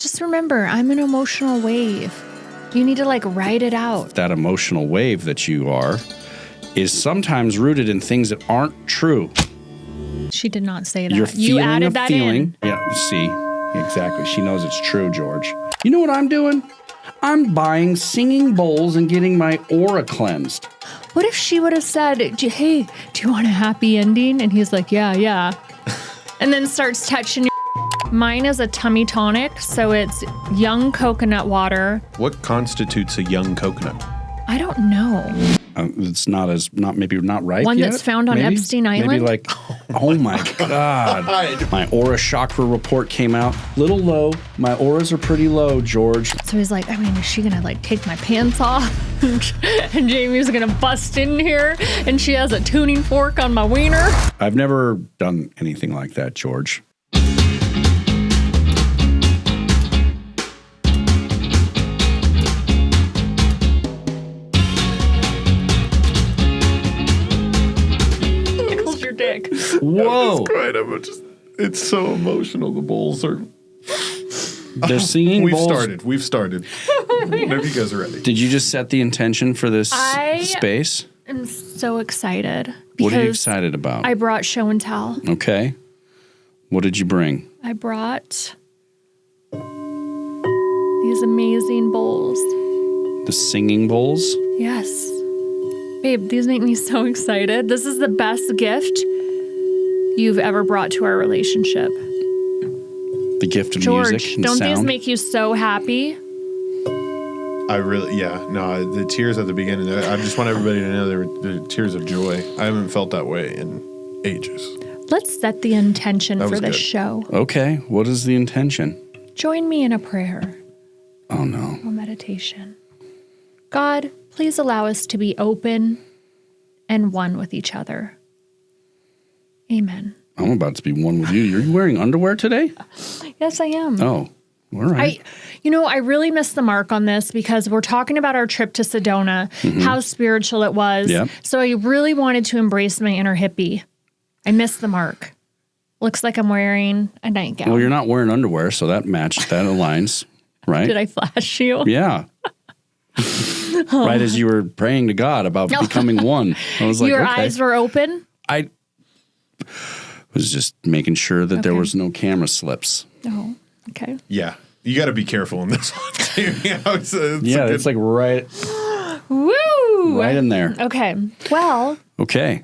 Just remember, I'm an emotional wave. You need to like ride it out. That emotional wave that you are is sometimes rooted in things that aren't true. She did not say that. You're You added that in. Yeah, see, exactly. She knows it's true, George. You know what I'm doing? I'm buying singing bowls and getting my aura cleansed. What if she would have said, hey, do you want a happy ending? And he's like, yeah. And then starts touching your. Mine is a tummy tonic, so it's young coconut water. What constitutes a young coconut? I don't know. It's not ripe One yet, that's found on maybe? Epstein Island? Maybe like, oh my God. My aura chakra report came out. Little low. My auras are pretty low, George. So he's like, I mean, is she going to like take my pants off? And Jamie's going to bust in here and she has a tuning fork on my wiener? I've never done anything like that, George. Dick. Whoa. It's so emotional. The bowls are. They're singing bowls. We've started. Whenever you guys are ready. Did you just set the intention for this space? I'm so excited. What are you excited about? I brought show and tell. Okay. What did you bring? I brought these amazing bowls. The singing bowls? Yes. Babe, these make me so excited. This is the best gift you've ever brought to our relationship. The gift of George, music and don't sound? these make you so happy? The tears at the beginning. I just want everybody to know they're tears of joy. I haven't felt that way in ages. Let's set the intention for this show. Okay, what is the intention? Join me in a prayer. Oh, no. A meditation. God, please allow us to be open and one with each other. Amen. I'm about to be one with you. Are you wearing underwear today? Yes, I am. Oh, all right. I really missed the mark on this because we're talking about our trip to Sedona, how spiritual it was. Yep. So I really wanted to embrace my inner hippie. I missed the mark. Looks like I'm wearing a nightgown. Well, you're not wearing underwear, so that aligns, right? Did I flash you? Yeah. Right as you were praying to God about becoming one. I was like, Your eyes were open? I was just making sure that there was no camera slips. Oh, okay. Yeah. You got to be careful in this one, too. It's like right. Woo! Right in there. Okay. Well. Okay.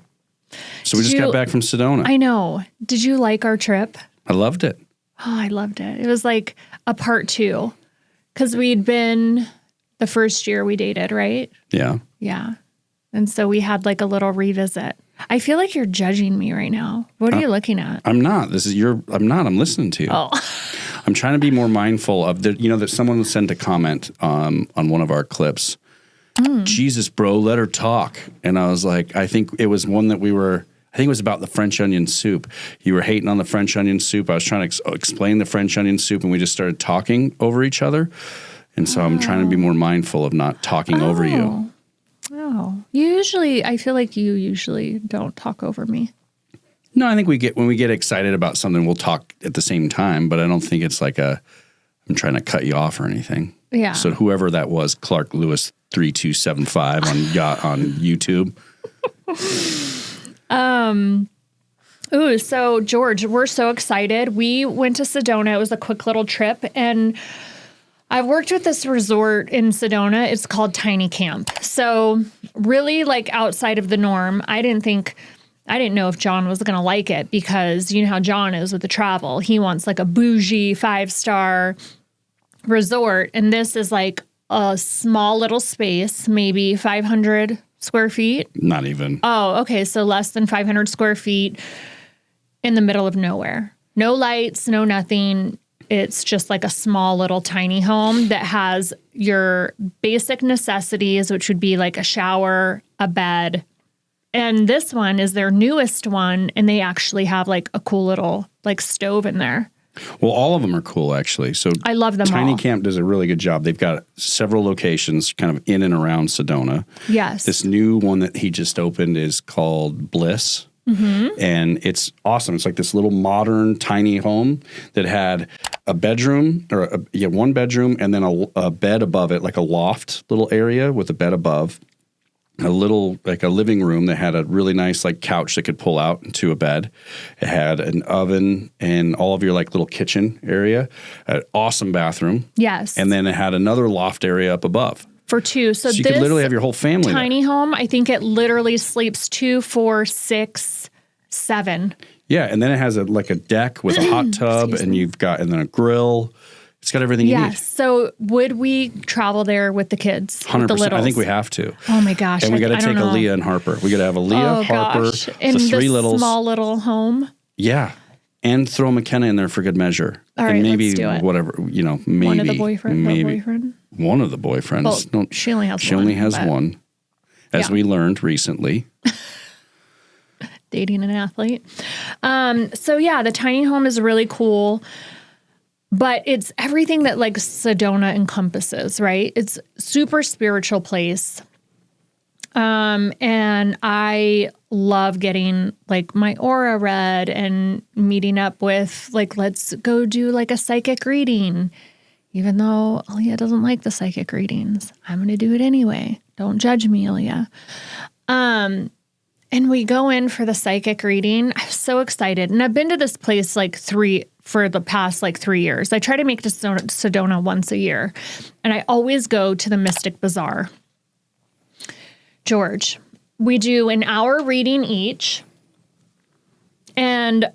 So we just got back from Sedona. I know. Did you like our trip? I loved it. Oh, I loved it. It was like a part 2. Because we'd been the first year we dated, right? Yeah. Yeah. And so we had like a little revisit. I feel like you're judging me right now. What are you looking at? I'm not. I'm listening to you. Oh. I'm trying to be more mindful of that someone sent a comment on one of our clips. Jesus, bro, let her talk. And I was like, I think it was one that I think it was about the French onion soup. You were hating on the French onion soup. I was trying to explain the French onion soup and we just started talking over each other. And so I'm trying to be more mindful of not talking over you. Oh, I feel like you usually don't talk over me. No, I think when we get excited about something, we'll talk at the same time, but I don't think it's like I'm trying to cut you off or anything. Yeah. So whoever that was, Clark Lewis 3275 on YouTube. So George, we're so excited. We went to Sedona. It was a quick little trip, and I've worked with this resort in Sedona. It's called Tiny Camp. So really like outside of the norm. I didn't know if John was going to like it because you know how John is with the travel. He wants like a bougie 5-star resort. And this is like a small little space, maybe 500 square feet. Not even. Oh, okay. So less than 500 square feet in the middle of nowhere. No lights, no nothing. It's just like a small little tiny home that has your basic necessities, which would be like a shower, a bed. And this one is their newest one. And they actually have like a cool little like stove in there. Well, all of them are cool, actually. So I love them Tiny all. Camp does a really good job. They've got several locations kind of in and around Sedona. Yes. This new one that he just opened is called Bliss. Mm-hmm. And it's awesome. It's like this little modern tiny home that had a bedroom one bedroom and then a bed above it, like a loft little area with a bed above. A little, like a living room that had a really nice like couch that could pull out into a bed. It had an oven and all of your like little kitchen area, an awesome bathroom. Yes. And then it had another loft area up above. For two. So you this could literally have your whole family tiny there. home, I think it literally sleeps 2, 4, 6, 7. Yeah. And then it has a deck with a hot tub and then a grill. It's got everything you need. Yes. So would we travel there with the kids? 100%. The littles? I think we have to. Oh my gosh. And we got to take know. Aaliyah and Harper. We got to have Aaliyah, Harper, in the 3 littles. Small little home. Yeah. And throw McKenna in there for good measure. All right, and maybe let's do it. Whatever, maybe. One of the boyfriend. One of the boyfriends. Well, she only has one. She only has one, as we learned recently. Dating an athlete. So yeah, the tiny home is really cool. But it's everything that like Sedona encompasses, right? It's super spiritual place. And I love getting like my aura read and meeting up with like, let's go do like a psychic reading. Even though Aaliyah doesn't like the psychic readings, I'm going to do it anyway. Don't judge me, Aaliyah. And we go in for the psychic reading. I'm so excited. And I've been to this place for the past 3 years. I try to make it to Sedona once a year. And I always go to the Mystical Bazaar. George, we do an hour reading each. And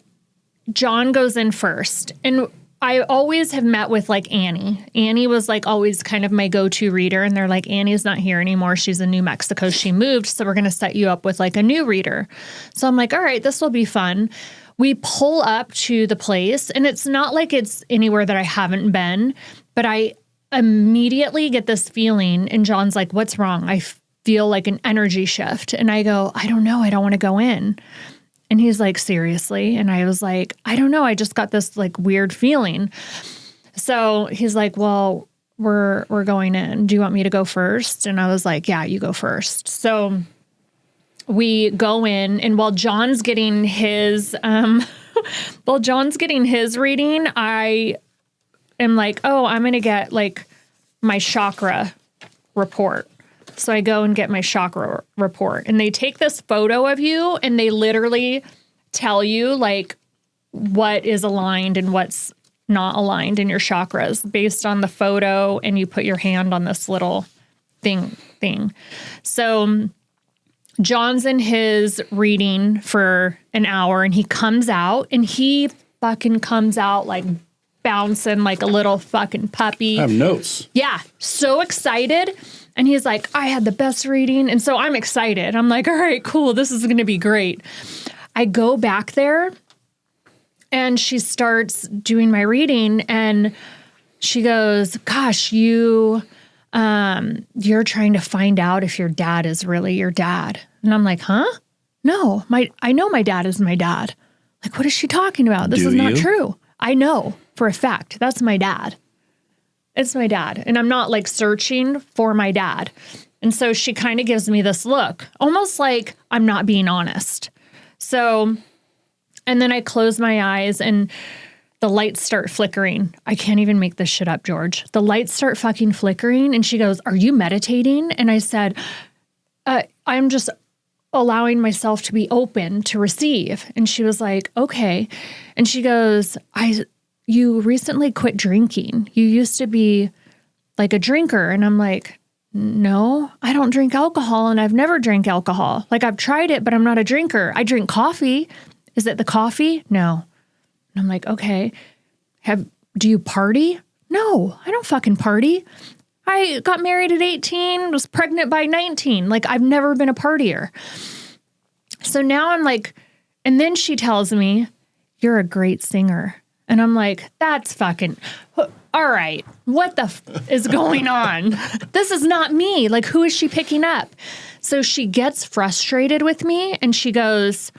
John goes in first. And I always have met with like Annie. Annie was like always kind of my go-to reader. And they're like, Annie's not here anymore. She's in New Mexico. She moved. So we're going to set you up with like a new reader. So I'm like, all right, this will be fun. We pull up to the place and it's not like it's anywhere that I haven't been, but I immediately get this feeling. And John's like, what's wrong? I feel like an energy shift. And I go, I don't know. I don't want to go in. And he's like, seriously? And I was like, I don't know. I just got this like weird feeling. So he's like, well, we're going in. Do you want me to go first? And I was like, yeah, you go first. So we go in, and while John's getting his reading, I am like, oh, I'm going to get like my chakra report. So I go and get my chakra report, and they take this photo of you and they literally tell you like what is aligned and what's not aligned in your chakras based on the photo. And you put your hand on this little thing. So John's in his reading for an hour, and he comes out, and he fucking comes out like bouncing like a little fucking puppy. I have notes. Yeah. So excited. And he's like, I had the best reading. And so I'm excited. I'm like, all right, cool. This is going to be great. I go back there and she starts doing my reading and she goes, gosh, you're trying to find out if your dad is really your dad. And I'm like, huh? No, I know my dad is my dad. Like, what is she talking about? This is not true. I know for a fact that's my dad. It's my dad. And I'm not like searching for my dad. And so she kind of gives me this look, almost like I'm not being honest. So, and then I close my eyes and the lights start flickering. I can't even make this shit up, George. The lights start fucking flickering. And she goes, are you meditating? And I said, I'm just allowing myself to be open to receive. And she was like, okay. And she goes, you recently quit drinking. You used to be like a drinker. And I'm like, no, I don't drink alcohol and I've never drank alcohol. Like I've tried it, but I'm not a drinker. I drink coffee. Is it the coffee? No. And I'm like, okay. Do you party? No, I don't fucking party. I got married at 18, was pregnant by 19. Like I've never been a partier. So now I'm like, and then she tells me, you're a great singer. And I'm like, that's fucking, all right, what the is going on? This is not me. Like, who is she picking up? So she gets frustrated with me and she goes,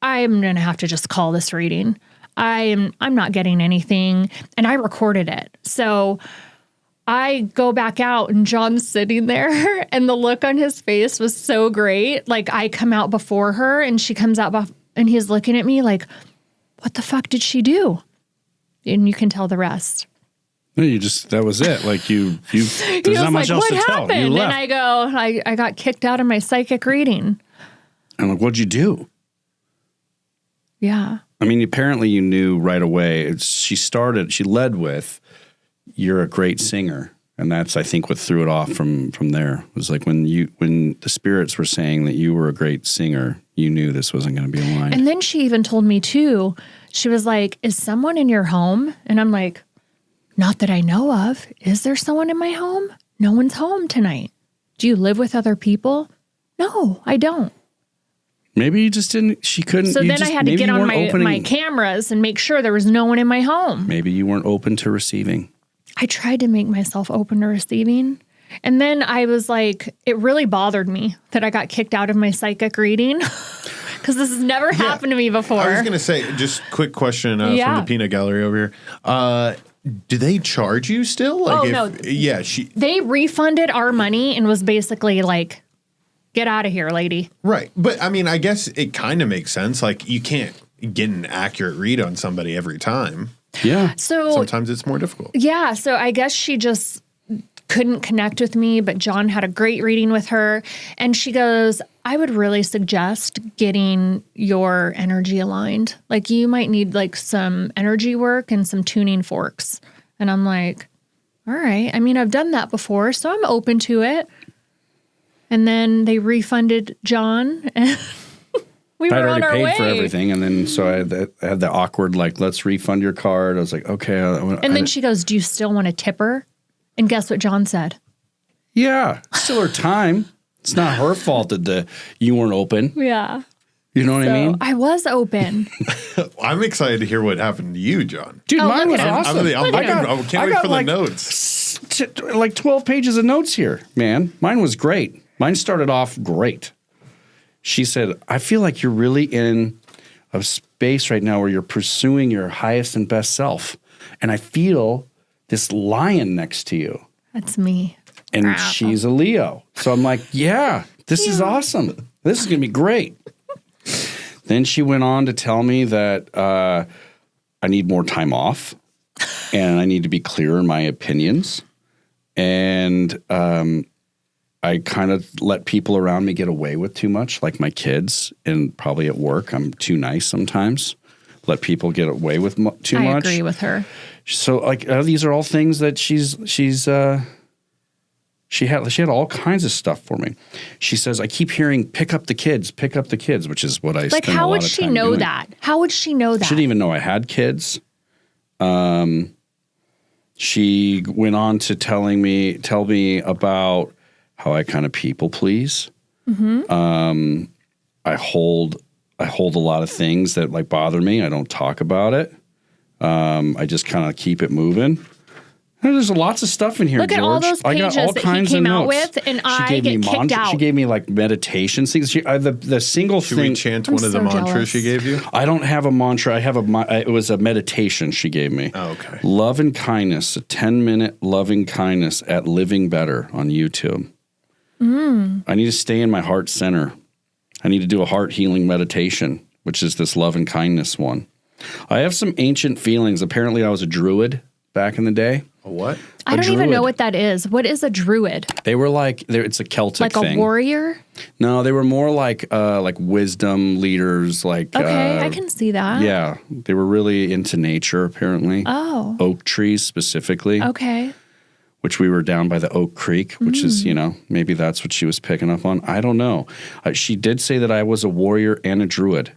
I'm going to have to just call this reading. I'm not getting anything. And I recorded it. So I go back out and John's sitting there and the look on his face was so great. Like I come out before her and she comes out and he's looking at me like, what the fuck did she do? and you can tell the rest. No, that was it. Like there's not much else what to happened? tell. You left. And I go, I got kicked out of my psychic reading. I'm like, what'd you do? Yeah. I mean, apparently you knew right away. She led with, you're a great singer. And that's, I think, what threw it off from there. It was like when the spirits were saying that you were a great singer, you knew this wasn't going to be aligned. And then she even told me too, she was like, is someone in your home? And I'm like, not that I know of. Is there someone in my home? No one's home tonight. Do you live with other people? No, I don't. Maybe you just didn't, she couldn't. So then I had to get on my cameras and make sure there was no one in my home. Maybe you weren't open to receiving. I tried to make myself open to receiving. And then I was like, it really bothered me that I got kicked out of my psychic reading because this has never happened to me before. I was going to say, just quick question from the peanut gallery over here. Do they charge you still? Like no. Yeah. They refunded our money and was basically like, get out of here, lady. Right. But I mean, I guess it kind of makes sense. Like you can't get an accurate read on somebody every time. Yeah. So sometimes it's more difficult. Yeah. So I guess she just couldn't connect with me, but John had a great reading with her. And she goes, I would really suggest getting your energy aligned. Like you might need like some energy work and some tuning forks. And I'm like, all right. I mean, I've done that before, so I'm open to it. And then they refunded John and we were on our way. I'd already paid for everything. And then so I had the awkward, like, let's refund your card. I was like, okay. And then she goes, do you still want to tip her? And guess what John said? Yeah, still her time. It's not her fault that you weren't open. Yeah. You know what I mean? I was open. I'm excited to hear what happened to you, John. Dude, mine was awesome. I can't wait for the notes. Like 12 pages of notes here, man. Mine was great. Mine started off great. She said, I feel like you're really in a space right now where you're pursuing your highest and best self. And I feel this lion next to you. That's me. And she's a Leo. So I'm like, yeah, this is awesome. This is going to be great. Then she went on to tell me that I need more time off and I need to be clear in my opinions. And I kind of let people around me get away with too much, like my kids and probably at work. I'm too nice sometimes. Let people get away with too much. I agree with her. So like these are all things that she had all kinds of stuff for me. She says, I keep hearing pick up the kids, which is what I spend a lot of time doing. Like how would she know that? How would she know that? She didn't even know I had kids. She went on to tell me about how I kind of people please. Mm-hmm. I hold a lot of things that like bother me. I don't talk about it. I just kind of keep it moving. There's lots of stuff in here, Look George. At all those pages I got all that kinds he came of out notes. with, and I get kicked out. She gave me like meditation things. The single Should thing. Should we chant one of the mantras she gave you? I don't have a mantra. I have it was a meditation she gave me. Oh, okay. Love and kindness, a 10-minute loving kindness at Living Better on YouTube. I need to stay in my heart center. I need to do a heart healing meditation, which is this love and kindness one. I have some ancient feelings. Apparently, I was a druid back in the day. A what? I don't even know what that is. What is a druid? They were it's a Celtic thing. Like a warrior? No, they were more like wisdom leaders. Okay, I can see that. Yeah, they were really into nature. Apparently, oak trees specifically. Okay. Which we were down by the Oak Creek, which is maybe that's what she was picking up on. I don't know. She did say that I was a warrior and a druid.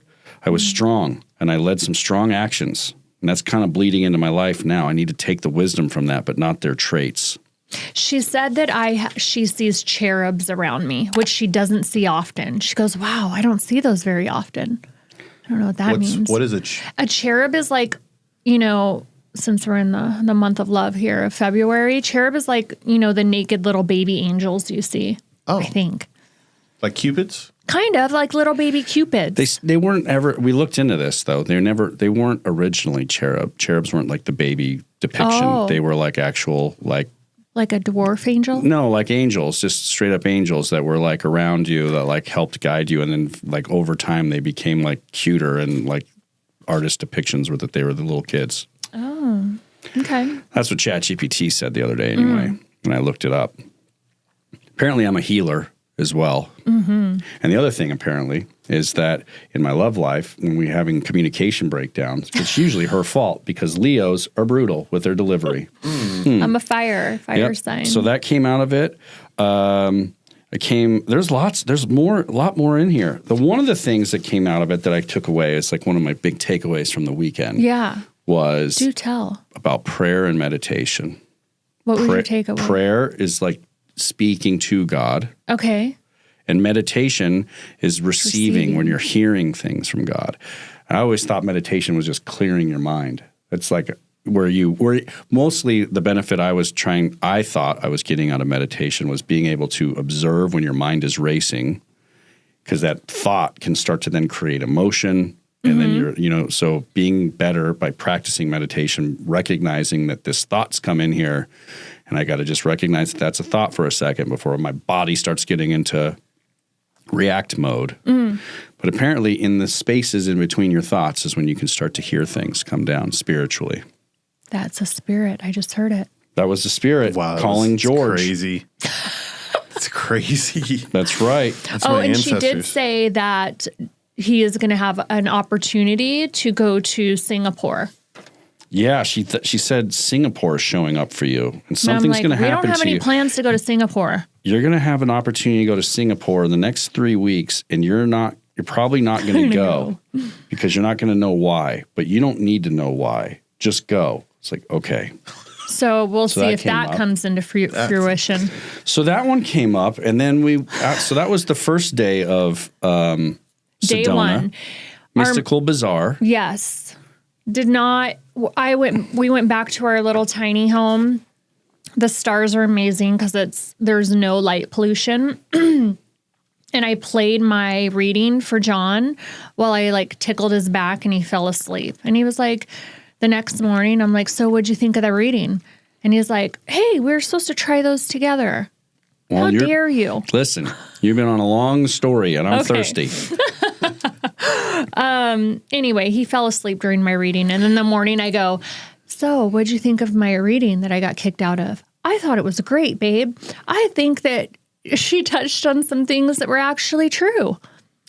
I was strong, and I led some strong actions. And that's kind of bleeding into my life now. I need to take the wisdom from that, but not their traits. She said that she sees cherubs around me, which she doesn't see often. She goes, wow, I don't see those very often. I don't know what that means. What is a cherub is like, since we're in the month of love here of February, cherub is like, the naked little baby angels you see, I think. Like cupids? Kind of like little baby cupids. They weren't ever. We looked into this though. They weren't originally cherub. Cherubs weren't like the baby depiction. Oh. They were like actual like a dwarf angel. No, like angels, just straight up angels that were like around you that like helped guide you, and then like over time they became like cuter and like artist depictions were that they were the little kids. Oh, okay. That's what ChatGPT said the other day anyway, when I looked it up. Apparently, I'm a healer as well. Mm-hmm. And the other thing, apparently, is that in my love life, when we're having communication breakdowns, it's usually her fault because Leos are brutal with their delivery. I'm a fire sign. So that came out of it. There's a lot more in here. One of the things that came out of it that I took away is like one of my big takeaways from the weekend. Yeah. Was do tell about prayer and meditation. What was your takeaway? Prayer is like speaking to God. Okay. And meditation is receiving when you're hearing things from God. I always thought meditation was just clearing your mind. It's like where mostly the benefit I thought I was getting out of meditation was being able to observe when your mind is racing, because that thought can start to then create emotion. And then so being better by practicing meditation, recognizing that this thought's come in here, and I got to just recognize that that's a thought for a second before my body starts getting into react mode. But apparently in the spaces in between your thoughts is when you can start to hear things come down spiritually. That's a spirit. I just heard it. That was the spirit calling George. Crazy. It's crazy. That's right. That's my and ancestors. she did say that he is going to have an opportunity to go to Singapore. Yeah, she said Singapore is showing up for you, and something's going to happen to you. We don't have any plans to go to Singapore. You're going to have an opportunity to go to Singapore in the next 3 weeks, and you're probably not going to go because you're not going to know why. But you don't need to know why. Just go. It's like, okay. So we'll see if that comes into fruition. So that one came up, and then so that was the first day of Sedona, Day one. Mystical Bazaar. Yes. We went back to our little tiny home. The stars are amazing because there's no light pollution. And I played my reading for John while I like tickled his back and he fell asleep. And he was like, the next morning, I'm like, so what'd you think of the reading? And he's like, hey, we were supposed to try those together. Well, how dare you? Listen, you've been on a long story and I'm thirsty. Anyway, he fell asleep during my reading. And in the morning I go, so what'd you think of my reading that I got kicked out of? I thought it was great, babe. I think that she touched on some things that were actually true.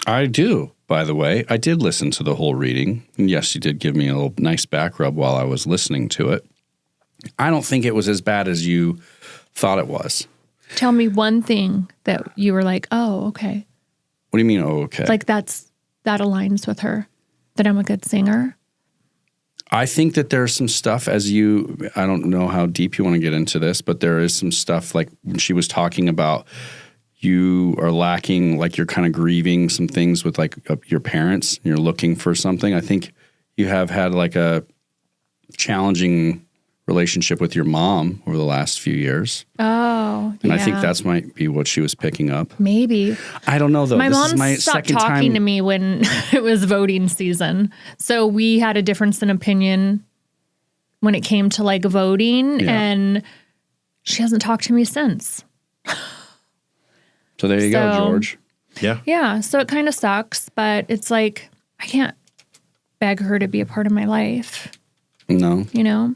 I do, by the way. I did listen to the whole reading. And yes, she did give me a little nice back rub while I was listening to it. I don't think it was as bad as you thought it was. Tell me one thing that you were like, oh, okay. What do you mean, oh, okay? Like that aligns with her, that I'm a good singer. I think that there's some stuff I don't know how deep you want to get into this, but there is some stuff like when she was talking about you are lacking, like you're kind of grieving some things with like your parents and you're looking for something. I think you have had like a challenging relationship with your mom over the last few years. Oh, and I think that's might be what she was picking up. Maybe. I don't know though. My mom stopped talking to me when it was voting season. So we had a difference in opinion when it came to like voting and she hasn't talked to me since. So there you go, George. Yeah. Yeah. So it kind of sucks, but it's like, I can't beg her to be a part of my life. No. You know?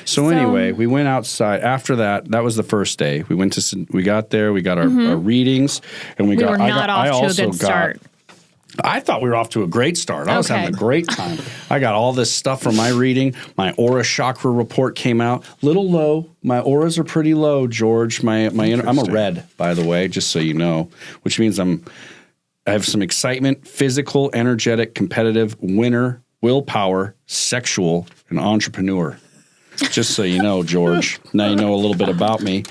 So anyway, we went outside. After that was the first day. We got there, we got our readings, and we were not off to a good start. I thought we were off to a great start. I was having a great time. I got all this stuff from my reading. My aura chakra report came out. Little low. My auras are pretty low, George. I'm a red, by the way, just so you know, which means I have some excitement, physical, energetic, competitive, winner, willpower, sexual, and entrepreneur. Just so you know, George. Now you know a little bit about me.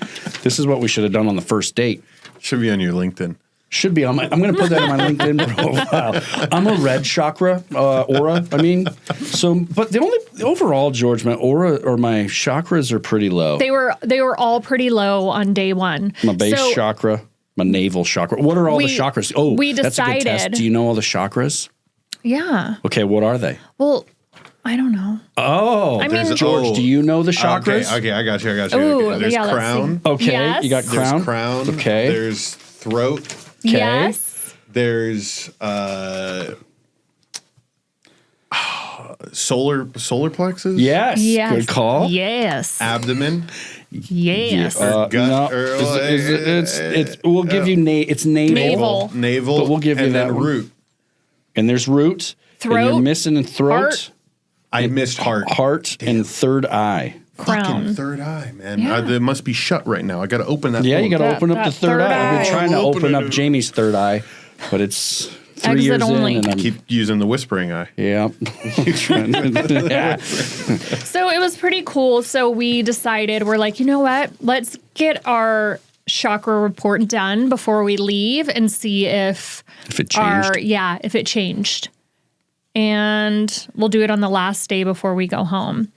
This is what we should have done on the first date. Should be on your LinkedIn. Should be on my. I'm going to put that on my LinkedIn profile. I'm a red chakra aura. I mean, but the overall, George, my aura or my chakras are pretty low. They were all pretty low on day one. My base chakra, my navel chakra. What are all the chakras? Oh, we decided. That's a good test. Do you know all the chakras? Yeah. Okay, what are they? Well, I don't know. Oh, I mean, George, do you know the chakras? Okay, I got you. Ooh, There's crown. Let's see. Okay, yes. You got crown. There's crown. Okay. There's throat. Okay. Yes. There's solar plexus. Yes. Yes. Good call. Yes. Abdomen. Yes. Gut, No, or it's we'll give you it's navel. Navel. But we'll give you and that then one. root. And there's root. And you're Throat, missing a throat. heart. I missed heart. Heart and third eye. Crown. Fucking third eye, man. Yeah. It must be shut right now. I got to open that. Yeah, you got to That- open up that the third eye. I've been eye. trying to Open open it. up Jamie's third eye, but it's 3 Exit years only. in, and I'm Keep using the whispering eye. yeah. Yeah. So it was pretty cool. So we decided, we're like, you know what? Let's get our chakra report done before we leave and see if If it changed. if it changed. And we'll do it on the last day before we go home.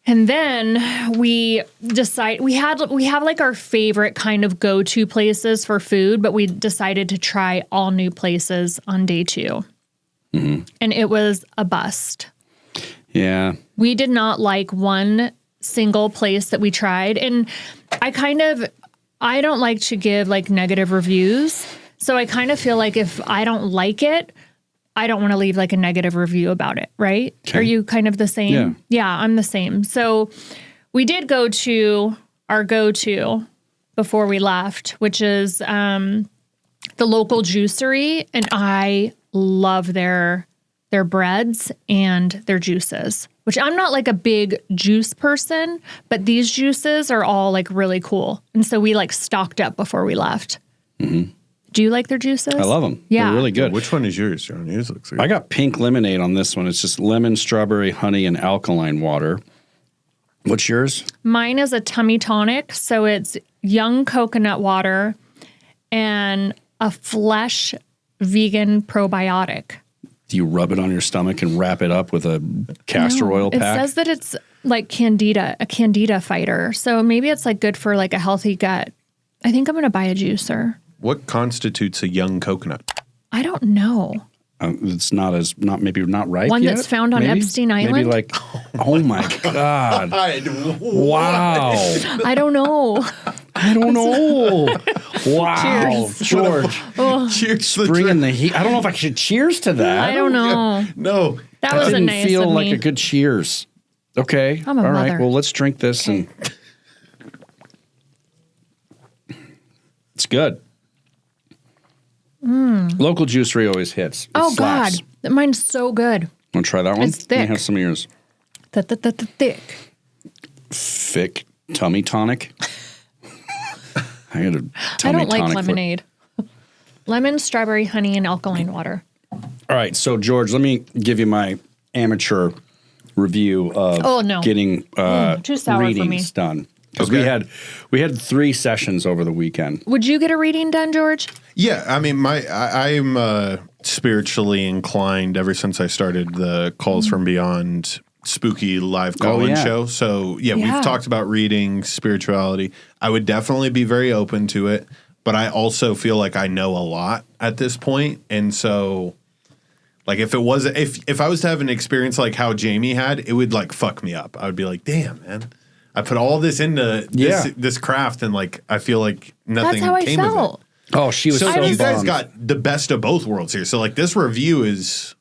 And then we decide we have like our favorite kind of go-to places for food, but we decided to try all new places on day 2. Mm-hmm. And it was a bust. Yeah. We did not like one single place that we tried. And I don't like to give like negative reviews. So I kind of feel like if I don't like it, I don't want to leave like a negative review about it, right? Okay. Are you kind of the same? Yeah. Yeah, I'm the same. So we did go to our go-to before we left, which is the local juicery. And I love their breads and their juices, which I'm not like a big juice person, but these juices are all like really cool. And so we like stocked up before we left. Mm-hmm. Do you like their juices? I love them. Yeah. They're really good. Which one is yours, John? Yours looks good. I got pink lemonade on this one. It's just lemon, strawberry, honey, and alkaline water. What's yours? Mine is a tummy tonic. So it's young coconut water and a flesh vegan probiotic. Do you rub it on your stomach and wrap it up with a castor oil It pack? says that it's like a candida fighter. So maybe it's like good for like a healthy gut. I think I'm going to buy a juicer. What constitutes a young coconut? I don't know. It's not ripe One yet, that's found on maybe? Epstein Maybe Island? like, oh my God. Wow. I don't know. I don't know. Wow. Cheers. George, Cheers to the bringing the heat. I don't know if I should cheers to that. I don't know. No. That was Didn't nice feel of like me. a good cheers. Okay. I'm a All right. mother. Well, let's drink this and it's good. Local juicery always hits. It Oh slaps. God, mine's so good. Want to try that one? It's Let me thick. have some of yours. Thick. Thick tummy tonic. I got a I tummy don't like tonic. lemonade. Lemon, strawberry, honey, and alkaline water. All right, so George, let me give you my amateur review of getting too sour for readings me. done. Because Okay. we had 3 sessions over the weekend. Would you get a reading done, George? Yeah, I mean, I'm spiritually inclined ever since I started the Calls from Beyond spooky live call-in yeah. show. So Yeah. we've talked about reading, spirituality. I would definitely be very open to it, but I also feel like I know a lot at this point, and so like if I was to have an experience like how Jamie had, it would like fuck me up. I would be like, damn, man. I put all this into this craft, and like I feel like nothing That's how I came of it. felt. Oh, she was So so you guys bummed. got the best of both worlds here. So like this review is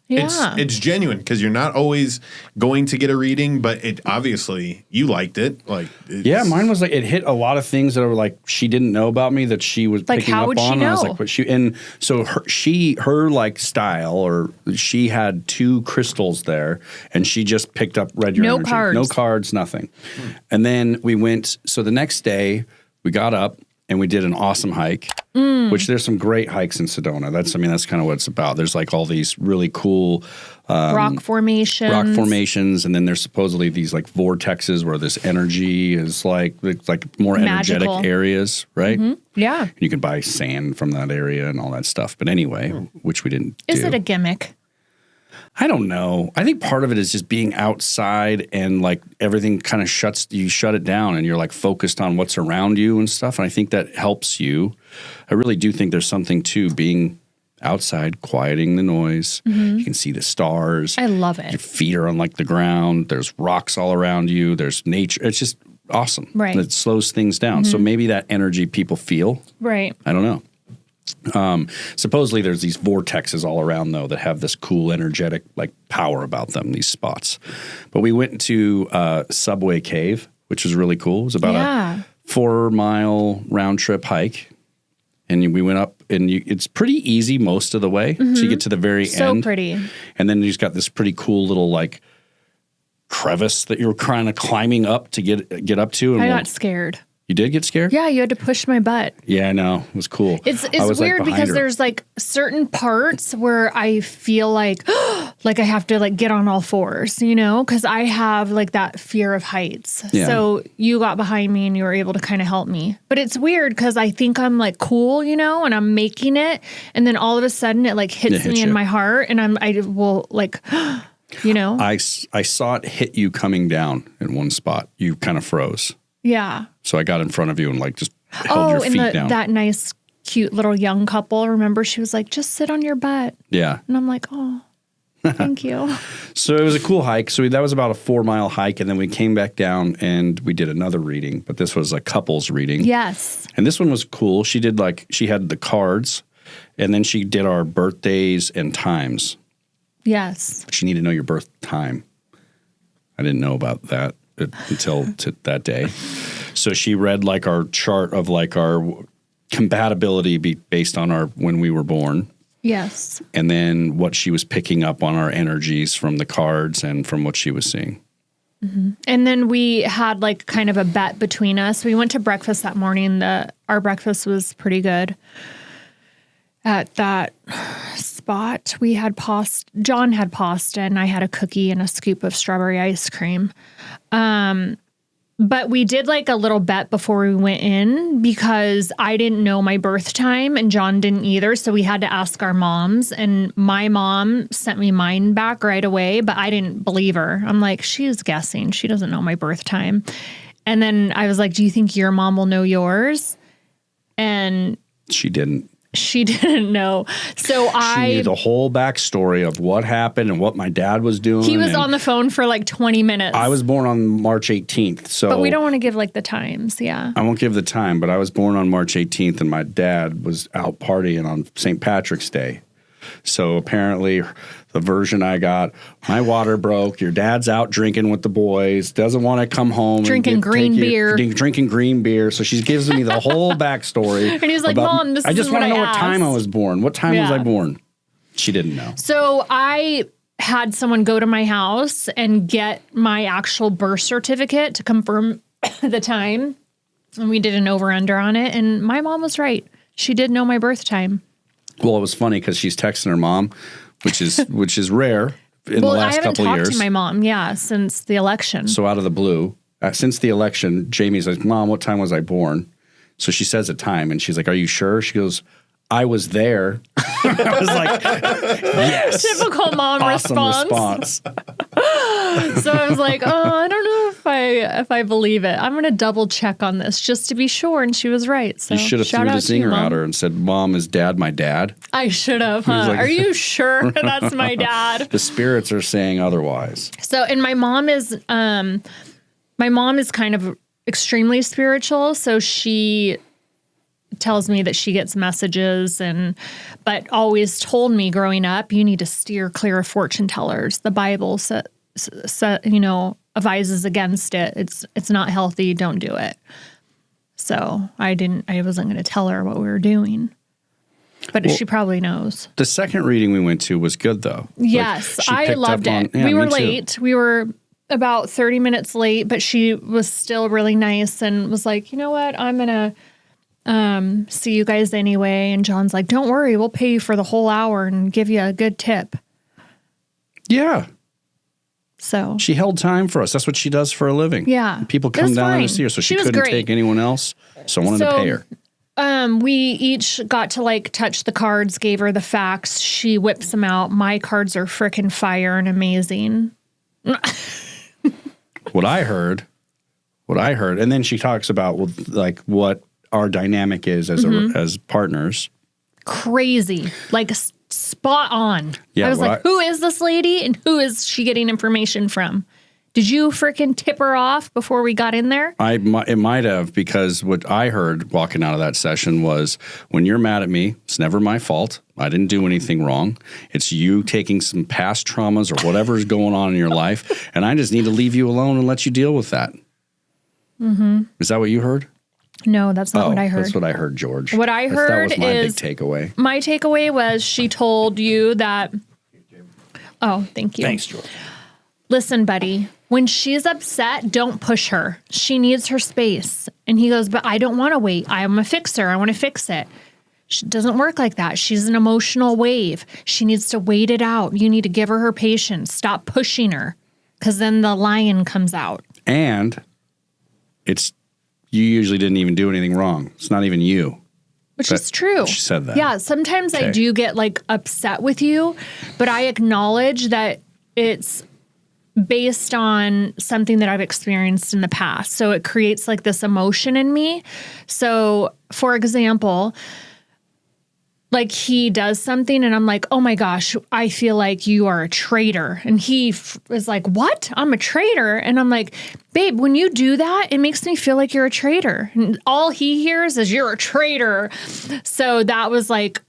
Yeah. it's genuine because you're not always going to get a reading, but it obviously you liked it. Like Yeah, mine was like it hit a lot of things that were like she didn't know about me that she was Like, picking how up would she on. And I was know? like, but and so her like style, or she had 2 crystals there, and she just picked up read your No energy. cards. No cards, nothing. And then we went. So the next day we got up and we did an awesome hike. Which there's some great hikes in Sedona. That's kind of what it's about. There's like all these really cool rock formations. and then there's supposedly these like vortexes where this energy is like more energetic Magical. areas, right? Yeah. And you can buy sand from that area and all that stuff. But anyway, which we didn't Is do. it a gimmick? I don't know. I think part of it is just being outside and like everything kind of you shut it down and you're like focused on what's around you and stuff. And I think that helps you. I really do think there's something to being outside, quieting the noise. You can see the stars. I love Your it. feet are on like the ground. There's rocks all around you. There's nature. It's just awesome. Right. It slows things down. So maybe that energy people feel. Right. I don't know. Supposedly there's these vortexes all around, though, that have this cool, energetic, like, power about them, these spots. But we went to Subway Cave, which was really cool. It was about a 4-mile round-trip hike. And we went up, and it's pretty easy most of the way. So you get to the very end. So pretty. And then you just got this pretty cool little, like, crevice that you're kind of climbing up to get up to. And I got scared. You did get scared? Yeah, you had to push my butt. Yeah, I know. It was cool. It's weird because there's like certain parts where I feel like like I have to like get on all fours, you know, because I have like that fear of heights. Yeah. So you got behind me and you were able to kind of help me. But it's weird because I think I'm like cool, you know, and I'm making it. And then all of a sudden it like hits me in my heart and I will like, you know. I saw it hit you coming down in one spot. You kind of froze. Yeah. So I got in front of you and like just held your feet down. That nice, cute little young couple, remember, she was like, just sit on your butt. Yeah. And I'm like, oh, thank you. So it was a cool hike. So that was about a 4-mile hike. And then we came back down and we did another reading. But this was a couples reading. Yes. And this one was cool. She had the cards and then she did our birthdays and times. Yes. But you need to know your birth time. I didn't know about that until that day. So she read like our chart of like our compatibility based on our when we were born. Yes. And then what she was picking up on our energies from the cards and from what she was seeing. Mm-hmm. And then we had like kind of a bet between us. We went to breakfast that morning. Our breakfast was pretty good. At that spot, we had pasta. John had pasta, and I had a cookie and a scoop of strawberry ice cream. But we did like a little bet before we went in because I didn't know my birth time and John didn't either. So we had to ask our moms. And my mom sent me mine back right away, but I didn't believe her. I'm like, she is guessing. She doesn't know my birth time. And then I was like, do you think your mom will know yours? And she didn't. She didn't know. So she knew the whole backstory of what happened and what my dad was doing. He was on the phone for like 20 minutes. I was born on March 18th. So but we don't want to give like the times. Yeah. I won't give the time, but I was born on March 18th and my dad was out partying on St. Patrick's Day. So apparently the version I got, my water broke. Your dad's out drinking with the boys, doesn't want to come home. Drinking green beer. Drinking green beer. So she gives me the whole backstory. And he's like, Mom, this is what I just want to know what time I was born. What time was I born? She didn't know. So I had someone go to my house and get my actual birth certificate to confirm the time. And we did an over-under on it. And my mom was right. She did know my birth time. Well, it was funny because she's texting her mom, which is rare in the last couple of years. I haven't talked to my mom, since the election. So out of the blue, since the election, Jamie's like, Mom, what time was I born? So she says a time, and she's like, are you sure? She goes, I was there. I was like, yes. Typical mom awesome response. So I was like, I don't know if I believe it. I'm going to double check on this just to be sure. And she was right. So you should have threw the zinger at her and said, Mom, is Dad my dad? I should have, huh? Like, are you sure that's my dad? The spirits are saying otherwise. So, and my mom is kind of extremely spiritual. So she tells me that she gets messages but always told me growing up, you need to steer clear of fortune tellers. The Bible advises against it. It's not healthy. Don't do it. So I wasn't going to tell her what we were doing, but she probably knows. The second reading we went to was good though. Yes. I loved it. We were late. Too. We were about 30 minutes late, but she was still really nice and was like, you know what? I'm going to see you guys anyway. And John's like, don't worry, we'll pay you for the whole hour and give you a good tip. Yeah. So she held time for us. That's what she does for a living. Yeah. People come down there to see her. So she couldn't take anyone else. So I wanted to pay her. We each got to like touch the cards, gave her the facts. She whips them out. My cards are frickin' fire and amazing. What I heard, and then she talks about like what our dynamic is as partners. Crazy. Like spot on. Yeah, I was like, who is this lady and who is she getting information from? Did you freaking tip her off before we got in there? It might have, because what I heard walking out of that session was, when you're mad at me, it's never my fault. I didn't do anything wrong. It's you taking some past traumas or whatever's going on in your life, and I just need to leave you alone and let you deal with that. Mm-hmm. Is that what you heard? No, that's not what I heard. That's what I heard, George. What I heard that was my is big takeaway. My takeaway was she told you that. Oh, thank you. Thanks, George. Listen, buddy, when she's upset, don't push her. She needs her space. And he goes, but I don't want to wait. I'm a fixer. I want to fix it. She doesn't work like that. She's an emotional wave. She needs to wait it out. You need to give her patience. Stop pushing her, because then the lion comes out. And you usually didn't even do anything wrong. It's not even you. Which is true. She said that. Yeah, sometimes I do get like upset with you, but I acknowledge that it's based on something that I've experienced in the past. So it creates like this emotion in me. So for example, like he does something and I'm like, oh my gosh, I feel like you are a traitor. And he is like, what? I'm a traitor? And I'm like, babe, when you do that, it makes me feel like you're a traitor. And all he hears is you're a traitor. So that was like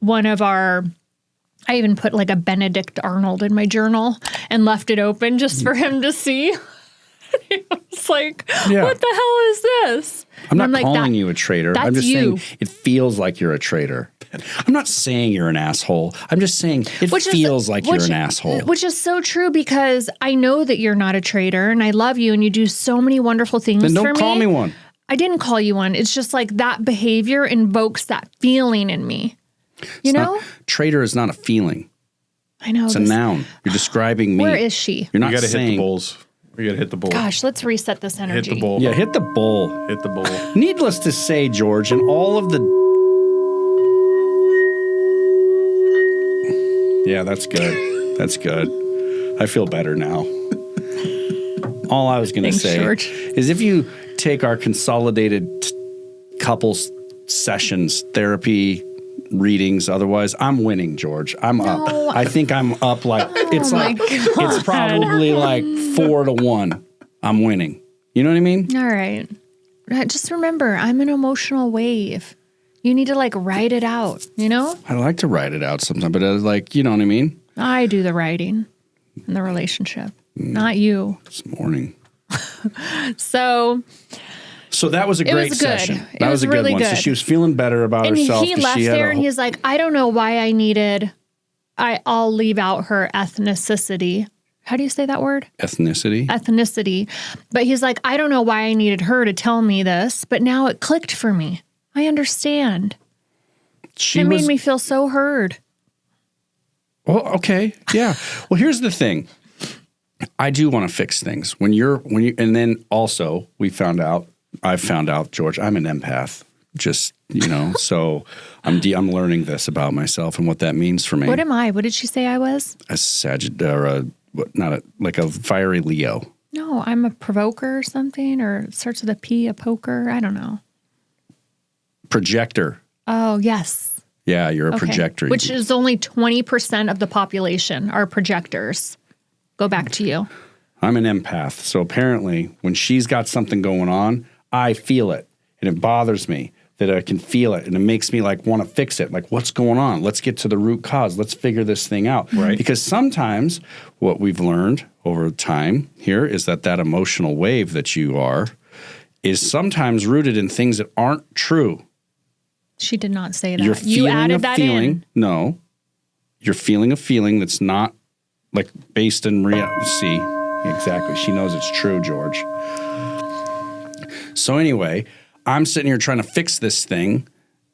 one of our, I even put like a Benedict Arnold in my journal and left it open just for him to see. He was like, what the hell is this? I'm not calling you a traitor. I'm just saying it feels like you're a traitor. I'm not saying you're an asshole. I'm just saying it feels like you're an asshole. Which is so true, because I know that you're not a traitor and I love you and you do so many wonderful things for me. Then don't call me one. I didn't call you one. It's just like that behavior invokes that feeling in me. You know? Traitor is not a feeling. I know. It's a noun. You're describing me. Where is she? You're not You got to saying. hit the bowls. We got to hit the bowl. Gosh, let's reset this energy. Hit the bowl. Yeah, hit the bowl. Hit the bowl. Needless to say, George, and all of the... Yeah, that's good. That's good. I feel better now. All I was going to say George. is, if you take our consolidated couples sessions, therapy, readings, otherwise, I'm winning, George. I'm up. I think I'm up like, it's probably like 4-1. I'm winning. You know what I mean? All right. Just remember, I'm an emotional wave. You need to like write it out, you know? I like to write it out sometimes, but like, you know what I mean? I do the writing in the relationship, not you. This morning. So that was a great session. That was a really good one. So she was feeling better about and herself. He left there and he's like, I don't know why I'll leave out her ethnicity. How do you say that word? Ethnicity. But he's like, I don't know why I needed her to tell me this, but now it clicked for me. I understand. It made me feel so heard. Well, okay. Yeah. Well, here's the thing. I do want to fix things. And then also I found out, George, I'm an empath. Just, so I'm learning this about myself and what that means for me. What am I? What did she say I was? A Sagittarius, like a fiery Leo. No, I'm a provoker or something, or it starts with a P, a poker. I don't know. Projector. Oh, yes. Yeah, you're a projector. Which is only 20% of the population are projectors. Go back to you. I'm an empath. So apparently when she's got something going on, I feel it. And it bothers me that I can feel it. And it makes me like want to fix it. Like, what's going on? Let's get to the root cause. Let's figure this thing out. Right. Because sometimes what we've learned over time here is that emotional wave that you are is sometimes rooted in things that aren't true. She did not say that. You added that in. No. You're feeling a feeling that's not like based in reality. See, exactly. She knows it's true, George. So anyway, I'm sitting here trying to fix this thing,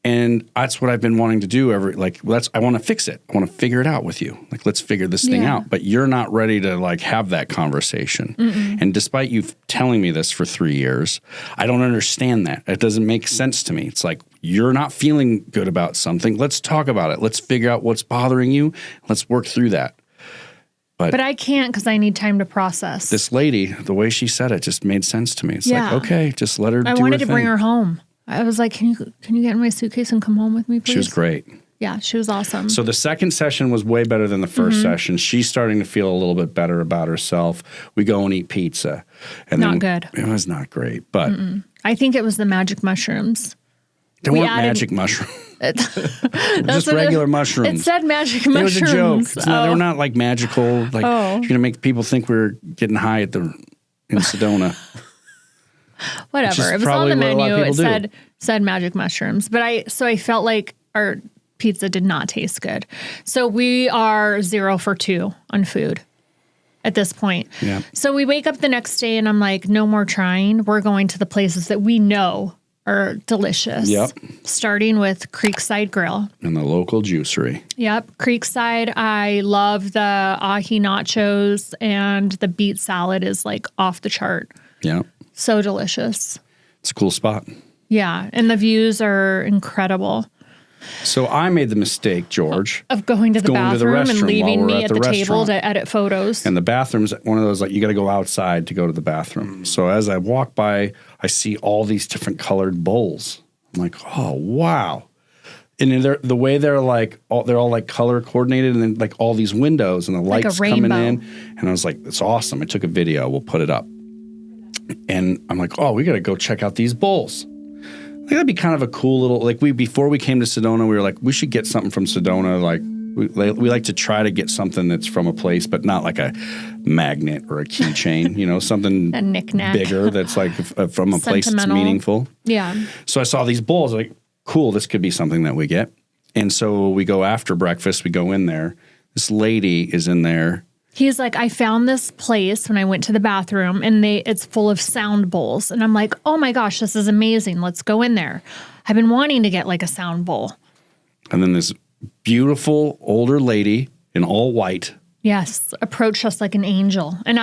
and that's what I've been wanting to do. I want to fix it. I want to figure it out with you. Like, let's figure this thing out. But you're not ready to like have that conversation. Mm-mm. And despite you telling me this for 3 years, I don't understand that. It doesn't make sense to me. It's like, you're not feeling good about something. Let's talk about it. Let's figure out what's bothering you. Let's work through that. But I can't, because I need time to process. This lady, the way she said it just made sense to me. It's like, okay, just let her do her thing. I wanted to bring her home. I was like, can you get in my suitcase and come home with me, please? She was great. Yeah, she was awesome. So the second session was way better than the first session. She's starting to feel a little bit better about herself. We go and eat pizza. And Not good. It was not great, but I think it was the magic mushrooms. they weren't magic mushrooms. Just regular mushrooms. It said magic It mushrooms. was a joke. It's not, they were not like magical. Like you're gonna make people think we're getting high in Sedona. Whatever. It was on the menu. It said magic mushrooms. But I felt like our pizza did not taste good. So we are 0 for 2 on food at this point. Yeah. So we wake up the next day and I'm like, no more trying. We're going to the places that we know are delicious. Yep. Starting with Creekside Grill. And the local juicery. Yep. Creekside. I love the ahi nachos, and the beet salad is like off the chart. Yep. So delicious. It's a cool spot. Yeah. And the views are incredible. So I made the mistake, George, Of going to the bathroom and leaving me at the table to edit photos. And the bathroom's one of those, like, you got to go outside to go to the bathroom. So as I walk by, I see all these different colored bowls. I'm like, oh, wow. And the way they're like, they're all like color coordinated, and then like all these windows and the lights coming in. And I was like, it's awesome. I took a video. We'll put it up. And I'm like, oh, we got to go check out these bowls. I think that'd be kind of a cool little, like, before we came to Sedona, we were like, we should get something from Sedona. Like, we like to try to get something that's from a place, but not like a magnet or a keychain, something a knick-knack. Bigger that's like from a place that's meaningful. Yeah. So I saw these bowls, like, cool, this could be something that we get. And so we go after breakfast, we go in there. This lady is in there. He's like, I found this place when I went to the bathroom, and it's full of sound bowls. And I'm like, oh my gosh, this is amazing. Let's go in there. I've been wanting to get like a sound bowl. And then this beautiful older lady in all white. Yes, approached us like an angel. And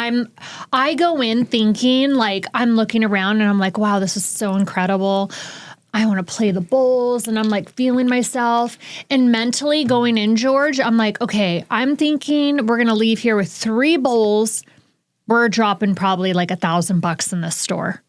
I go in thinking, like, I'm looking around and I'm like, wow, this is so incredible. I want to play the bowls, and I'm like feeling myself. And mentally going in, George, I'm like, okay, I'm thinking we're going to leave here with 3 bowls. We're dropping probably like $1,000 in this store.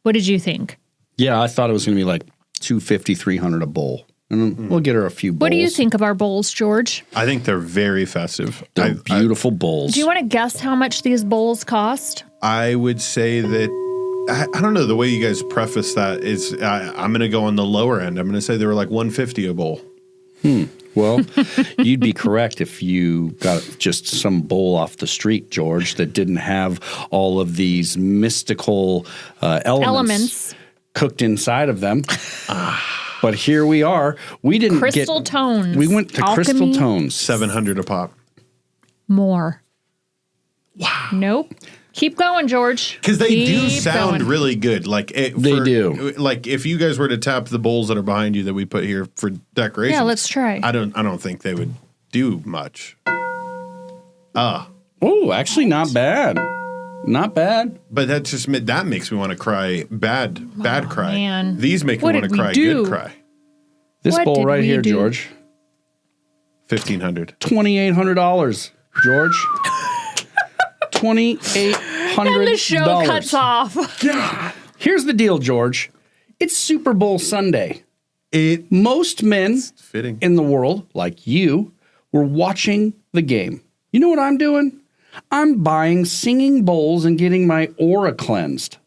What did you think? Yeah, I thought it was going to be like $250, $300 a bowl. And we'll get her a few bowls. What do you think of our bowls, George? I think they're very festive. They're beautiful bowls. Do you want to guess how much these bowls cost? I would say that, I don't know, the way you guys preface that is, I'm going to go on the lower end. I'm going to say they were like $150 a bowl. Well, you'd be correct if you got just some bowl off the street, George, that didn't have all of these mystical elements cooked inside of them. But here we are. We didn't Crystal Tones. We went to Alchemy. Crystal Tones. $700 a pop. More. Wow. Nope. Keep going, George. Because they do sound really good. Like they do. Like if you guys were to tap the bowls that are behind you that we put here for decoration. Yeah, let's try. I don't think they would do much. Oh, actually not bad. Not bad. But that makes me want to cry bad cry. Man. These make me want to cry good cry. This What bowl did right we here, do? George. $1,500. $2,800, George. $2,800. And the show cuts off. God. Here's the deal, George. It's Super Bowl Sunday. Most men fitting in the world, like you, were watching the game. You know what I'm doing? I'm buying singing bowls and getting my aura cleansed.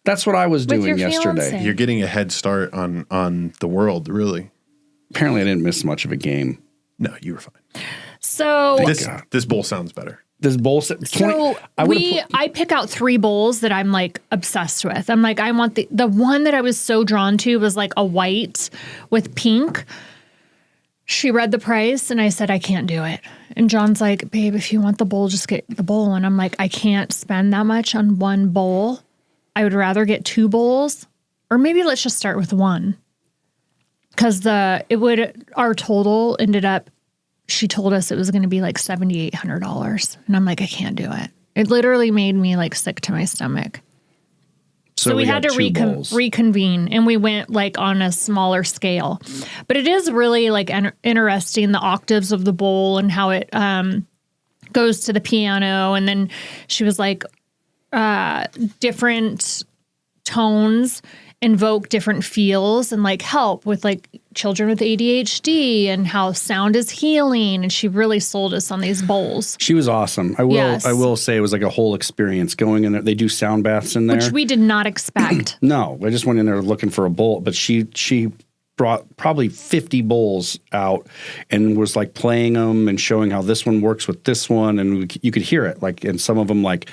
That's what I was doing yesterday. fiancé. You're getting a head start on the world, really. Apparently, I didn't miss much of a game. No, you were fine. So This bowl sounds better. This bowl. I pick out 3 bowls that I'm like obsessed with. I'm like, I want the one that I was so drawn to was like a white with pink. She read the price and I said, I can't do it. And John's like, babe, if you want the bowl, just get the bowl. And I'm like, I can't spend that much on one bowl. I would rather get 2 bowls, or maybe let's just start with 1. Because our total ended up, she told us it was going to be like $7,800. And I'm like, I can't do it. It literally made me like sick to my stomach. So we had to reconvene, and we went like on a smaller scale. But it is really like interesting, the octaves of the bowl and how it goes to the piano. And then she was like different tones invoke different feels and like help with like children with ADHD and how sound is healing. And she really sold us on these bowls. She was awesome. I will say it was like a whole experience going in there. They do sound baths in there. Which we did not expect. No, I just went in there looking for a bowl, but she brought probably 50 bowls out and was like playing them and showing how this one works with this one. And you could hear it like, and some of them like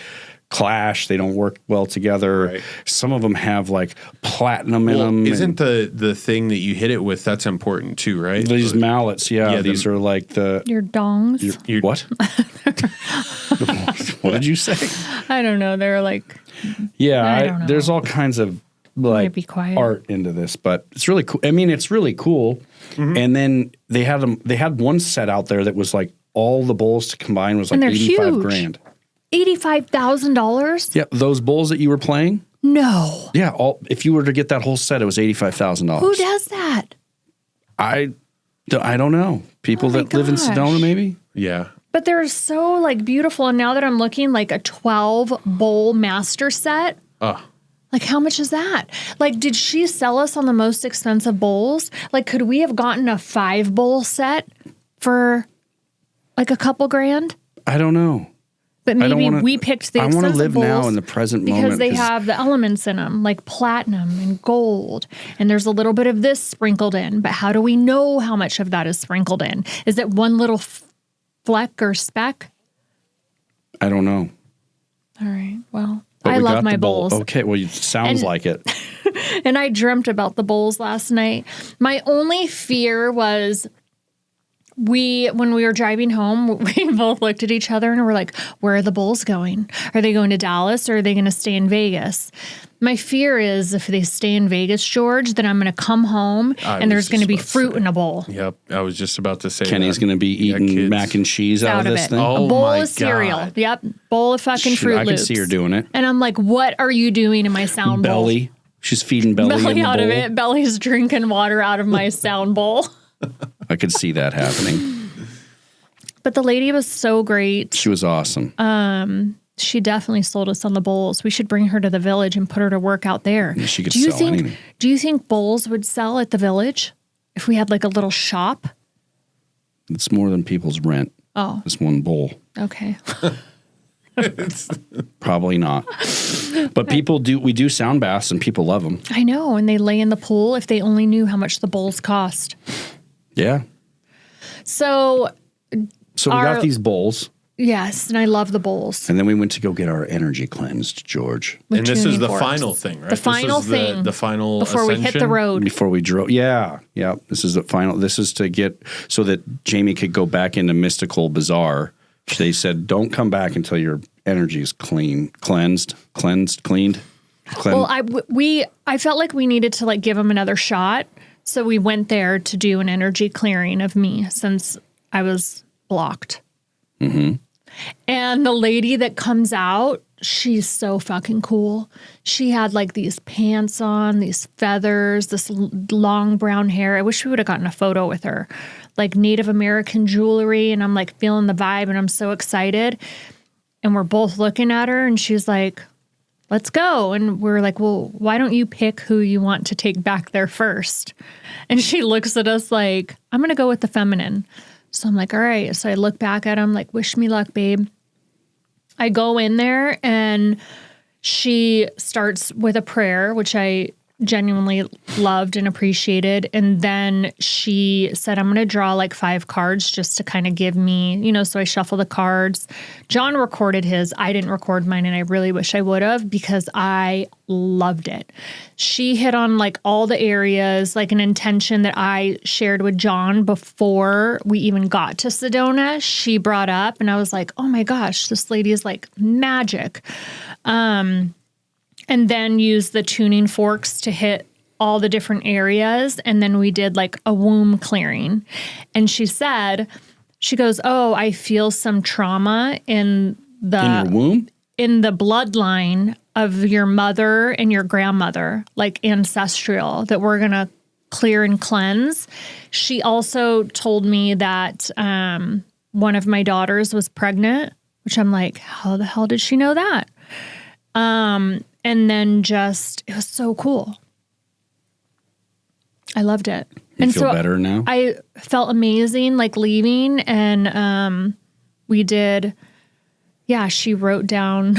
clash. They don't work well together. Right. Some of them have like platinum in them. Isn't the thing that you hit it with, that's important too, right? These mallets, yeah these are like your dongs. What? What did you say? I don't know. They're like, there's all kinds of like art into this, but it's really cool. I mean, it's really cool. Mm-hmm. And then they had one set out there that was like all the bowls to combine was like $85,000. $85,000? Yeah, those bowls that you were playing? No. Yeah, if you were to get that whole set, it was $85,000. Who does that? I don't know. People that live in Sedona, maybe? Yeah. But they're so like beautiful. And now that I'm looking, like a 12 bowl master set. Like, how much is that? Like, did she sell us on the most expensive bowls? Like, could we have gotten a 5 bowl set for like a couple grand? I don't know. But maybe we picked the expensive bowls. I want to live now in the present moment. Because they have the elements in them, like platinum and gold. And there's a little bit of this sprinkled in. But how do we know how much of that is sprinkled in? Is it one little fleck or speck? I don't know. All right. Well, I love my bowls. Okay. Well, it sounds like it. And I dreamt about the bowls last night. My only fear was when we were driving home, we both looked at each other and we're like, where are the bowls going? Are they going to Dallas or are they going to stay in Vegas? My fear is if they stay in Vegas, George, then I'm going to come home and there's going to be fruit in a bowl. Yep. I was just about to say Kenny's going to be eating mac and cheese out of this thing. A bowl of cereal. Yep. Bowl of fucking Fruit Loops. I can see her doing it. And I'm like, what are you doing in my sound bowl? Belly. She's feeding Belly in the out bowl. Of it. Belly's drinking water out of my sound bowl. I could see that happening. But the lady was so great. She was awesome. She definitely sold us on the bowls. We should bring her to the village and put her to work out there. Yeah, she could sell anything. Do you think bowls would sell at the village if we had like a little shop? It's more than people's rent. Oh. This one bowl. Okay. Probably not. But we do sound baths and people love them. I know. And they lay in the pool if they only knew how much the bowls cost. Yeah. So we got these bowls. Yes, and I love the bowls. And then we went to go get our energy cleansed, George. And this is the final thing, right? The final thing. The final before ascension? we hit the road. Before we drove. Yeah. This is the final. This is to get so that Jamie could go back into Mystical Bazaar. They said, don't come back until your energy is cleaned. Well, I felt like we needed to like give him another shot. So we went there to do an energy clearing of me since I was blocked. Mm-hmm. And the lady that comes out, she's so fucking cool. She had like these pants on, these feathers, this long brown hair. I wish we would have gotten a photo with her. Like Native American jewelry. And I'm like feeling the vibe and I'm so excited. And we're both looking at her and she's like, let's go. And we're like, well, why don't you pick who you want to take back there first? And she looks at us like, I'm going to go with the feminine. So I'm like, all right. So I look back at him like, wish me luck, babe. I go in there and she starts with a prayer, which I genuinely loved and appreciated. And then she said, I'm going to draw like 5 cards just to kind of give me, so I shuffle the cards. John recorded his. I didn't record mine, and I really wish I would have because I loved it. She hit on like all the areas, like an intention that I shared with John before we even got to Sedona. She brought up, and I was like, oh my gosh, this lady is like magic. And then use the tuning forks to hit all the different areas. And then we did like a womb clearing. And she goes, oh, I feel some trauma in your womb? In the bloodline of your mother and your grandmother, like ancestral, that we're going to clear and cleanse. She also told me that one of my daughters was pregnant, which I'm like, how the hell did she know that? And then it was so cool. I loved it. You feel better now? I felt amazing, like leaving. And we did, she wrote down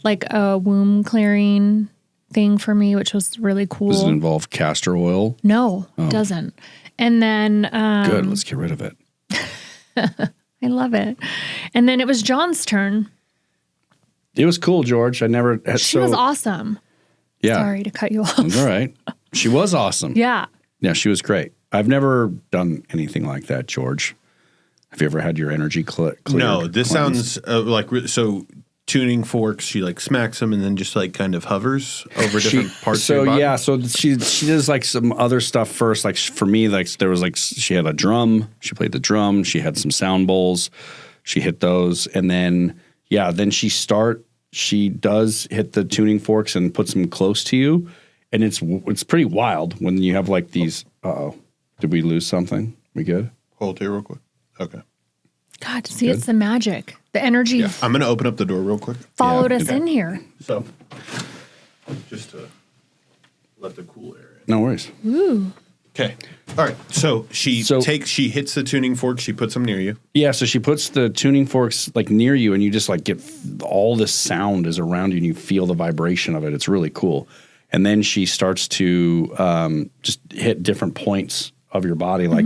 like a womb clearing thing for me, which was really cool. Does it involve castor oil? No, it doesn't. And then... Good, let's get rid of it. I love it. And then it was John's turn. It was cool, George. She was awesome. Yeah. Sorry to cut you off. All right. She was awesome. Yeah. Yeah, she was great. I've never done anything like that, George. Have you ever had your energy cleared? No, this sounds so tuning forks. She like smacks them and then just like kind of hovers over different parts of your body. Yeah, so she does like some other stuff first. Like for me, like there was like she had a drum. She played the drum. She had some sound bowls. She hit those, and then she does hit the tuning forks and puts them close to you. And it's pretty wild when you have like these. Uh-oh. Did we lose something? We good? Hold here real quick. Okay. God, see, it's the magic. The energy I'm going to open up the door real quick. followed us in here. So, just to let the cool air in. No worries. Ooh. Okay. All right. So she hits the tuning fork. She puts them near you. Yeah, so she puts the tuning forks like near you, and you just like get all this sound is around you, and you feel the vibration of it. It's really cool. And then she starts to just hit different points of your body, like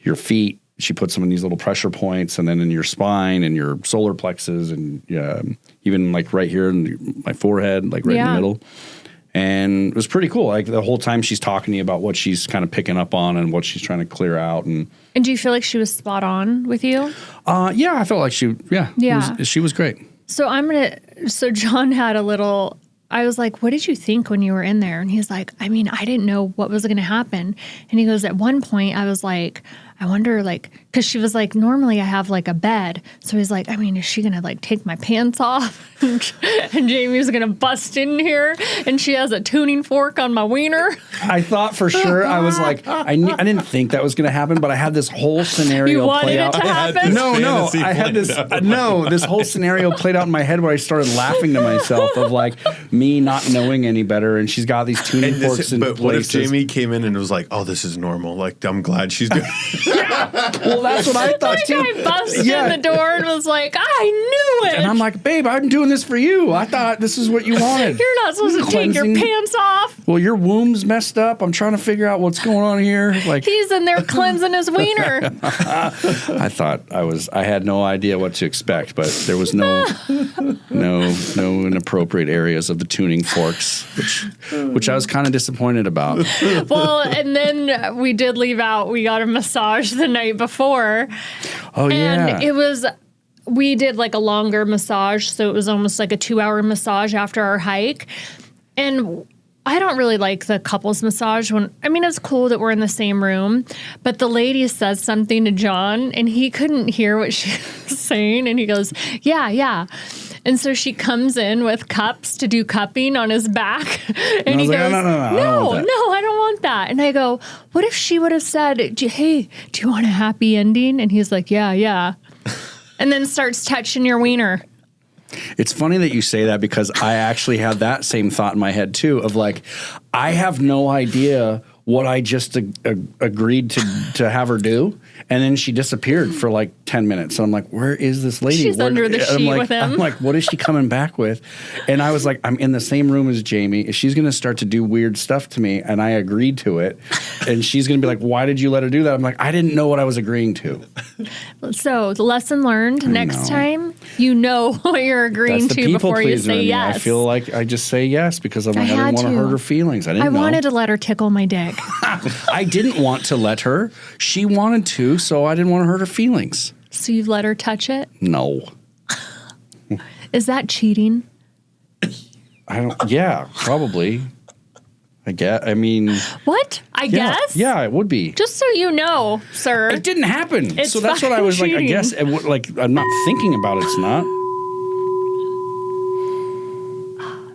your feet. She puts them in these little pressure points, and then in your spine and your solar plexus, and even like right here in my forehead, like right in the middle. And it was pretty cool. Like the whole time she's talking to you about what she's kind of picking up on and what she's trying to clear out. And do you feel like she was spot on with you? Yeah, I felt like she was great. So John had a little... I was like, what did you think when you were in there? And he's like, I mean, I didn't know what was going to happen. And he goes, at one point, I was like, I wonder, like, because she was like, normally I have like a bed. So he's like, I mean, is she going to like take my pants off? And Jamie's going to bust in here and she has a tuning fork on my wiener. I thought for sure, I was like, I didn't think that was going to happen, but I had this whole scenario play out. You wanted it to happen? No, I had this whole scenario played out in my head where I started laughing to myself of like me not knowing any better, and she's got these tuning forks in places. But what if Jamie came in and was like, oh, this is normal. Like, I'm glad she's doing Well, that's what I thought too. I busted in the door and was like, I knew it. And I'm like, babe, I'm doing this for you. I thought this is what you wanted. You're not supposed to take your pants off. Well, your womb's messed up. I'm trying to figure out what's going on here. Like he's in there cleansing his wiener. I thought I had no idea what to expect, but there was no inappropriate areas of the tuning forks, which I was kind of disappointed about. Well, and then we did leave out. We got a massage the night before. Oh, and we did like a longer massage. So it was almost like a 2-hour massage after our hike. And I don't really like the couples massage it's cool that we're in the same room, but the lady says something to John and he couldn't hear what she was saying. And he goes, yeah. And so she comes in with cups to do cupping on his back. And he goes, no, I don't want that. And I go, what if she would have said, hey, do you want a happy ending? And he's like, yeah. And then starts touching your wiener. It's funny that you say that because I actually had that same thought in my head too of like, I have no idea what I just agreed to have her do. And then she disappeared for like 10 minutes. So I'm like, where is this lady? She's under the sheet with him. I'm like, what is she coming back with? And I was like, I'm in the same room as Jamie. She's going to start to do weird stuff to me. And I agreed to it. And she's going to be like, why did you let her do that? I'm like, I didn't know what I was agreeing to. So the lesson learned, next time, you know what you're agreeing to before you say yes. I feel like I just say yes because I didn't want to hurt her feelings. I wanted to let her tickle my dick. I didn't want to let her. She wanted to, so I didn't want to hurt her feelings. So you've let her touch it? No. Is that cheating? Yeah, probably. I guess. I mean. What? I guess? Yeah, it would be. Just so you know, sir. It didn't happen. It's so that's what I was cheating. like, I guess. I'm not thinking about it. It's not.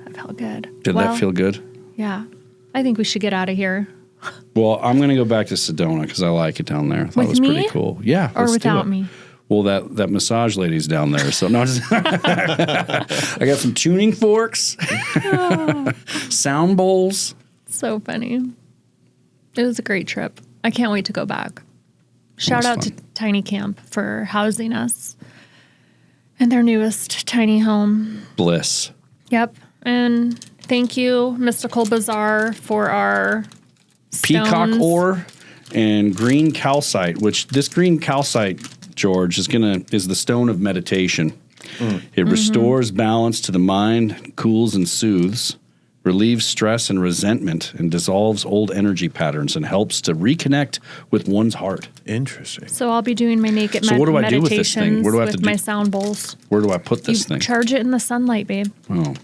That felt good. Did that feel good? Yeah. I think we should get out of here. Well, I'm going to go back to Sedona because I like it down there. I thought it was pretty cool. Yeah. Or without me? Well, that massage lady's down there. So no, I got some tuning forks, sound bowls. So funny. It was a great trip. I can't wait to go back. Shout out to Tiny Camp for housing us in their newest tiny home. Bliss. Yep. And thank you, Mystical Bazaar, for our Peacock stones. ore and green calcite, which this green calcite, George, is the stone of meditation. It restores balance to the mind, cools and soothes, relieves stress and resentment, and dissolves old energy patterns and helps to reconnect with one's heart. Interesting. So I'll be doing my naked So what do I do with this thing? meditations Where do I have to with do- my sound bowls. Where do I put this You thing? charge it in the sunlight, babe. Oh,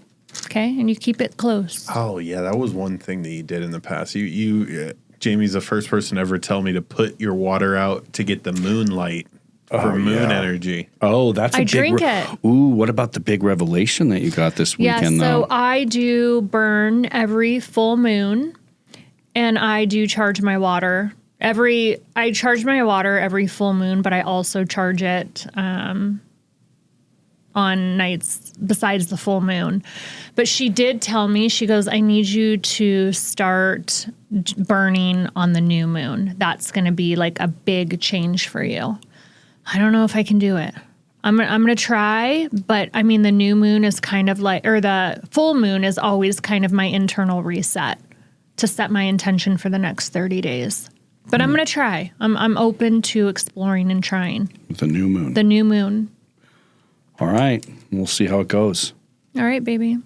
Okay? And you keep it close. Oh yeah, that was one thing that you did in the past. Jamie's the first person to ever tell me to put your water out to get the moonlight for moon energy. oh, that's a I big. drink it. Ooh, what about the big revelation that you got this Yeah, weekend? so though? I do burn every full moon, and I do charge my water I charge my water every full moon, but I also charge it on nights besides the full moon. But she did tell me, she goes, I need you to start burning on the new moon. That's going to be like a big change for you. I don't know if I can do it. I'm going to try, but I mean, the new moon is kind of like, or the full moon is always kind of my internal reset to set my intention for the next 30 days. But I'm going to try. I'm open to exploring and trying. The new moon. The new moon. All right. We'll see how it goes. All right, baby.